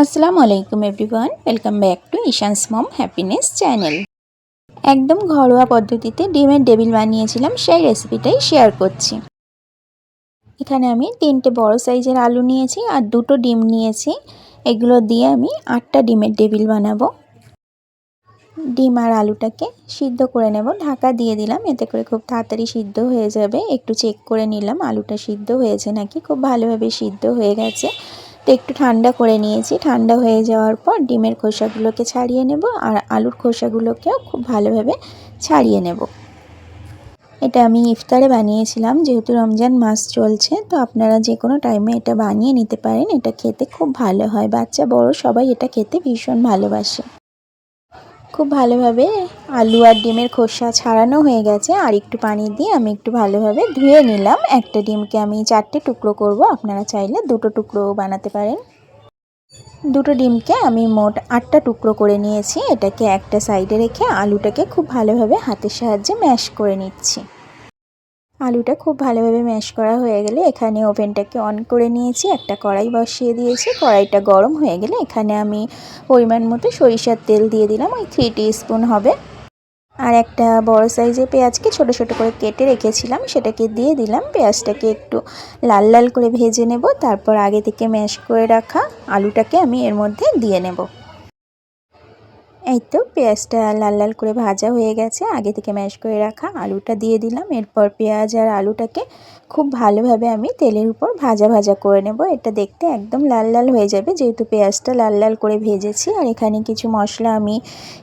আসসালামু আলাইকুম everyone, welcome back to Ishan's mom happiness channel. একদম ঘরোয়া পদ্ধতিতে ডিমের টেবিল বানিয়েছিলাম, সেই রেসিপিটাই শেয়ার করছি। এখানে আমি 3টে বড় সাইজের আলু নিয়েছি আর 2টো ডিম নিয়েছি। এগুলো দিয়ে আমি 8টা ডিমের টেবিল বানাবো। ডিম আর আলুটাকে সিদ্ধ করে নেব, ঢাকা দিয়ে দিলাম, এতে করে খুব তাড়াতাড়ি সিদ্ধ হয়ে যাবে। একটু চেক করে নিলাম আলুটা সিদ্ধ হয়েছে নাকি, খুব ভালোভাবে সিদ্ধ হয়ে গেছে। তো একটু ঠান্ডা করে নিয়েছি। ঠান্ডা হয়ে যাওয়ার পর ডিমের খোসাগুলোকে ছাড়িয়ে নেব আর আলুর খোসাগুলোকেও খুব ভালোভাবে ছাড়িয়ে নেব। এটা আমি ইফতারে বানিয়েছিলাম, যেহেতু রমজান মাস চলছে, তো আপনারা যে কোনো টাইমে এটা বানিয়ে নিতে পারেন। এটা খেতে খুব ভালো হয়, বাচ্চা বড় সবাই এটা খেতে ভীষণ ভালোবাসে। খুব ভালোভাবে আলু আর ডিমের খোসা ছাড়ানো হয়ে গেছে। আর একটু পানি দিয়ে আমি একটু ভালোভাবে ধুয়ে নিলাম। একটা ডিমকে আমি 4টে টুকরো করব, আপনারা চাইলে 2টো টুকরো বানাতে পারেন। 2টো ডিমকে আমি মোট 8টা টুকরো করে নিয়েছি। এটাকে একটা সাইডে রেখে আলুটাকে খুব ভালোভাবে হাতের সাহায্যে ম্যাশ করে নিচ্ছি। আলুটা খুব ভালোভাবে ম্যাশ করা হয়ে গেলে এখানে ওভেনটাকে অন করে নিয়েছি, একটা কড়াই বসিয়ে দিয়েছি। কড়াইটা গরম হয়ে গেলে এখানে আমি পরিমাণ মতো সরিষার তেল দিয়ে দিলাম, ওই 3 টিস্পুন হবে। আর একটা বড় সাইজের পেঁয়াজকে ছোট ছোট করে কেটে রেখেছিলাম, সেটাকে দিয়ে দিলাম। পেঁয়াজটাকে একটু লাল লাল করে ভেজে নেব, তারপর আগে থেকে ম্যাশ করে রাখা আলুটাকে আমি এর মধ্যে দিয়ে নেব। এই তো পেঁয়াজটা লাল লাল করে ভাজা হয়ে গেছে, আগে থেকে ম্যাশ করে রাখা আলুটা দিয়ে দিলাম। এরপর পেঁয়াজ আর আলুটাকে খুব ভালোভাবে আমি তেলের উপর ভাজা ভাজা করে নেব। এটা দেখতে একদম লাল লাল হয়ে যাবে, যেহেতু পেঁয়াজটা লাল লাল করে ভেজেছি। আর এখানে কিছু মশলা আমি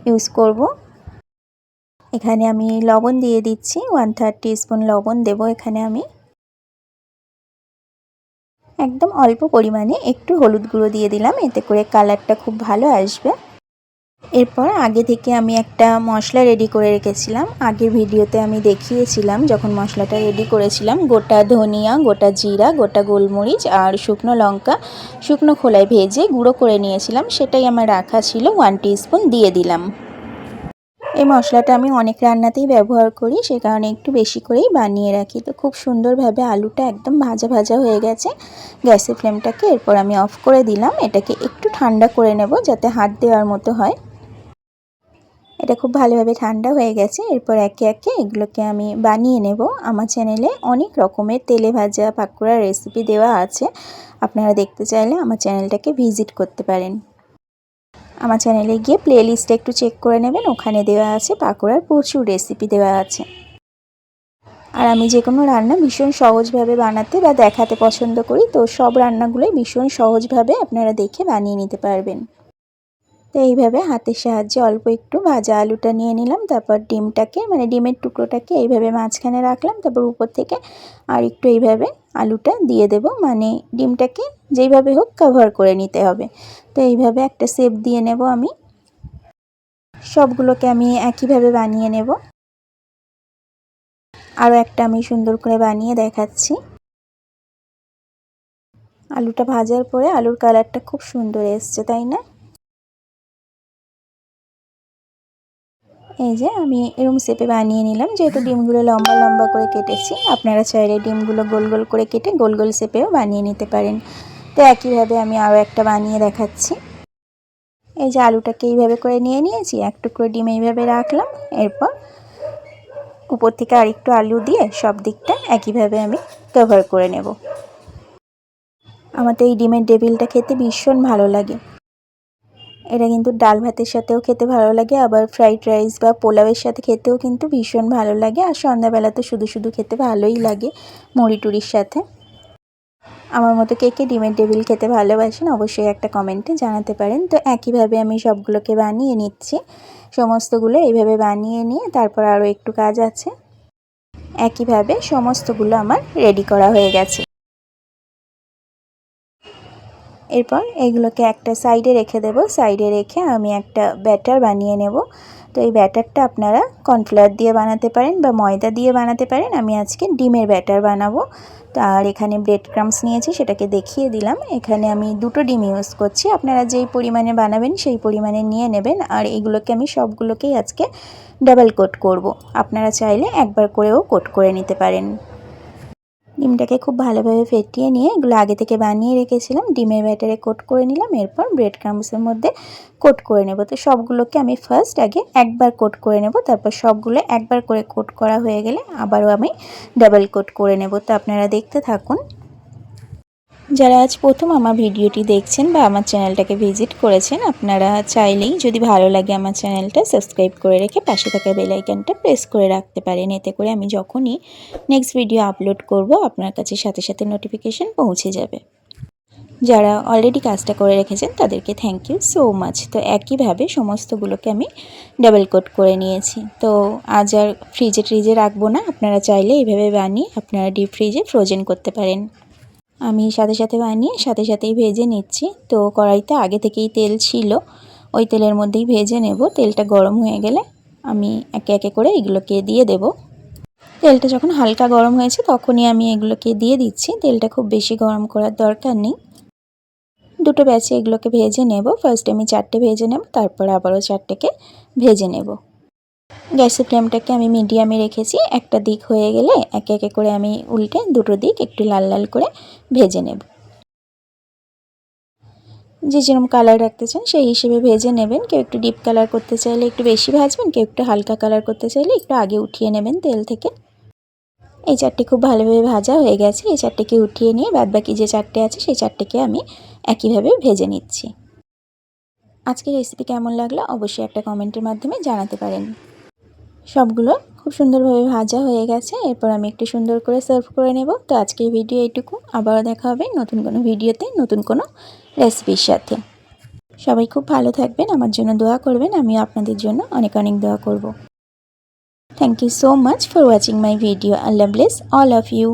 ইউজ করব। এখানে আমি লবণ দিয়ে দিচ্ছি, 1/3 টিস্পুন লবণ দেব এখানে আমি। একদম অল্প পরিমাণে একটু হলুদ গুঁড়ো দিয়ে দিলাম, এতে করে কালারটা খুব ভালো আসবে। এরপর আগে থেকে আমি একটা মশলা রেডি করে রেখেছিলাম। আগের ভিডিওতে আমি দেখিয়েছিলাম যখন মশলাটা রেডি করেছিলাম। গোটা ধনিয়া, গোটা জিরা, গোটা গোলমরিচ আর শুকনো লঙ্কা শুকনো খোলায় ভেজে গুঁড়ো করে নিয়েছিলাম, সেটাই আমার রাখা ছিল। 1 টিস্পুন দিয়ে দিলাম। এই মশলাটা আমি অনেক রান্নাতেই ব্যবহার করি, সে কারণে একটু বেশি করেই বানিয়ে রাখি। তো খুব সুন্দরভাবে আলুটা একদম ভাজা ভাজা হয়ে গেছে। গ্যাসের ফ্লেমটাকে এরপর আমি অফ করে দিলাম। এটাকে একটু ঠান্ডা করে নেব, যাতে হাত দেওয়ার মতো হয়। এটা খুব ভালোভাবে ঠান্ডা হয়ে গেছে। এরপর একে একে এগুলোকে আমি বানিয়ে নেব। আমার চ্যানেলে অনেক রকমের তেলে ভাজা পাকোড়ার রেসিপি দেওয়া আছে, আপনারা দেখতে চাইলে আমার চ্যানেলটাকে ভিজিট করতে পারেন। আমার চ্যানেলে গিয়ে প্লেলিস্টে একটু চেক করে নেবেন, ওখানে দেওয়া আছে পাকোড়ার প্রচুর রেসিপি দেওয়া আছে। আর আমি যে কোনো রান্না ভীষণ সহজভাবে বানাতে বা দেখাতে পছন্দ করি, তো সব রান্নাগুলোই ভীষণ সহজভাবে আপনারা দেখে বানিয়ে নিতে পারবেন। তো এইভাবে হাতের সাহায্যে অল্প একটু ভাজা আলুটা নিয়ে নিলাম, তারপর ডিমটাকে ডিমের টুকরোটাকে এইভাবে মাঝখানে রাখলাম, তারপর উপর থেকে আর একটু এইভাবে আলুটা দিয়ে দেব। ডিমটাকে যেইভাবে হোক কভার করে নিতে হবে। তো এইভাবে একটা শেপ দিয়ে নেব আমি। সবগুলোকে আমি একইভাবে বানিয়ে নেব। আরও একটা আমি সুন্দর করে বানিয়ে দেখাচ্ছি। আলুটা ভাজার পরে আলুর কালারটা খুব সুন্দর এসছে, তাই না? এই যে আমি এরকম শেপে বানিয়ে নিলাম, যেহেতু ডিমগুলো লম্বা লম্বা করে কেটেছি। আপনারা চাইলে ডিমগুলো গোল গোল করে কেটে গোল গোল শেপেও বানিয়ে নিতে পারেন। তো একইভাবে আমি আরও একটা বানিয়ে দেখাচ্ছি। এই যে আলুটাকে এইভাবে করে নিয়ে নিয়েছি, এক টুকরো ডিম এইভাবে রাখলাম। এরপর উপর থেকে আরেকটু আলু দিয়ে সব দিকটা একইভাবে আমি কভার করে নেব। আমার তো এই ডিমের টেবিলটা খেতে ভীষণ ভালো লাগে। এটা কিন্তু ডাল ভাতের সাথেও খেতে ভালো লাগে, আবার ফ্রাইড রাইস বা পোলাওয়ের সাথে খেতেও কিন্তু ভীষণ ভালো লাগে। আর সন্ধ্যাবেলা তো শুধু শুধু খেতে ভালোই লাগে মুড়ি টুড়ির সাথে। আমার মতো কে কে ডিমের টেবিল খেতে ভালোবাসেন অবশ্যই একটা কমেন্টে জানাতে পারেন। তো একইভাবে আমি সবগুলোকে বানিয়ে নিচ্ছি। সমস্তগুলো এইভাবে বানিয়ে নিয়ে তারপর আরও একটু কাজ আছে। একইভাবে সমস্তগুলো আমার রেডি করা হয়ে গেছে। এরপর এগুলোকে একটা সাইডে রেখে দেব। সাইডে রেখে আমি একটা ব্যাটার বানিয়ে নেব। তো এই ব্যাটারটা আপনারা কর্নফ্লাওয়ার দিয়ে বানাতে পারেন বা ময়দা দিয়ে বানাতে পারেন। আমি আজকে ডিমের ব্যাটার বানাবো। তো আর এখানে ব্রেড ক্রাম্বস নিয়েছি, সেটাকে দেখিয়ে দিলাম। এখানে আমি 2টো ডিম ইউজ করছি, আপনারা যেই পরিমাণে বানাবেন সেই পরিমাণে নিয়ে নেবেন। আর এগুলোকে আমি সবগুলোকেই আজকে ডাবল কোট করব। আপনারা চাইলে একবার করেও কোট করে নিতে পারেন। ডিমটাকে খুব ভালোভাবে ফেটিয়ে নিয়ে এগুলো আগে থেকে বানিয়ে রেখেছিলাম। ডিমের ব্যাটারে কোট করে নিলাম, এরপর ব্রেড ক্রাম্বসের মধ্যে কোট করে নেব। তো সবগুলোকে আমি ফার্স্ট আগে একবার কোট করে নেব, তারপর সবগুলো একবার করে কোট করা হয়ে গেলে আবারও আমি ডাবল কোট করে নেব। তো আপনারা দেখতে থাকুন। যারা আজ প্রথম আমার ভিডিওটি দেখছেন বা আমার চ্যানেলটাকে ভিজিট করেছেন, আপনারা চাইলেই যদি ভালো লাগে আমার চ্যানেলটা সাবস্ক্রাইব করে রেখে পাশে থাকা বেল আইকনটা প্রেস করে রাখতে পারেন। এতে করে আমি যখনই নেক্সট ভিডিও আপলোড করব আপনার কাছে সাথে সাথে নোটিফিকেশন পৌঁছে যাবে। যারা অলরেডি কাজটা করে রেখেছেন তাদেরকে থ্যাংক ইউ সো মাচ। তো একইভাবে সমস্তগুলোকে আমি ডাবল কোট করে নিয়েছি। তো আজ আর ফ্রিজে রাখবো না, আপনারা চাইলে এইভাবে বানিয়ে আপনারা ডিপ ফ্রিজে ফ্রোজেন করতে পারেন। আমি সাথে সাথে বানিয়ে সাথে সাথেই ভেজে নিচ্ছি। তো কড়াইতে আগে থেকেই তেল ছিল, ওই তেলের মধ্যেই ভেজে নেব। তেলটা গরম হয়ে গেলে আমি একে একে করে এগুলোকে দিয়ে দেব। তেলটা যখন হালকা গরম হয়েছে তখনই আমি এগুলোকে দিয়ে দিচ্ছি। তেলটা খুব বেশি গরম করার দরকার নেই। দুটো ব্যাচে এগুলোকে ভেজে নেব। ফার্স্ট আমি 4টে ভেজে নেব, তারপর আবারও 4টেকে ভেজে নেব। গ্যাসের ফ্লেমটাকে আমি মিডিয়ামে রেখেছি। একটা দিক হয়ে গেলে একে একে করে আমি উল্টে দুটো দিক একটু লাল লাল করে ভেজে নেব। যে যেরকম কালার রাখতে চান সেই হিসেবে ভেজে নেবেন। কেউ একটু ডিপ কালার করতে চাইলে একটু বেশি ভাজবেন, কেউ একটু হালকা কালার করতে চাইলে একটু আগে উঠিয়ে নেবেন তেল থেকে। এই 4টে খুব ভালোভাবে ভাজা হয়ে গেছে। এই 4টেকে উঠিয়ে নিয়ে বাদবাকি যে 4টে আছে সেই 4টেকে আমি একইভাবে ভেজে নিচ্ছি। আজকের রেসিপি কেমন লাগলো অবশ্যই একটা কমেন্টের মাধ্যমে জানাতে পারেন। সবগুলো খুব সুন্দরভাবে ভাজা হয়ে গেছে। এরপর আমি একটু সুন্দর করে সার্ভ করে নেব। তো আজকের ভিডিও এইটুকু। আবারও দেখা হবে নতুন কোনো ভিডিওতে নতুন কোনো রেসিপির সাথে। সবাই খুব ভালো থাকবেন, আমার জন্য দোয়া করবেন, আমিও আপনাদের জন্য অনেক অনেক দোয়া করব। Thank you so much for watching my video. আল্লাহ ব্লেস অল অফ ইউ।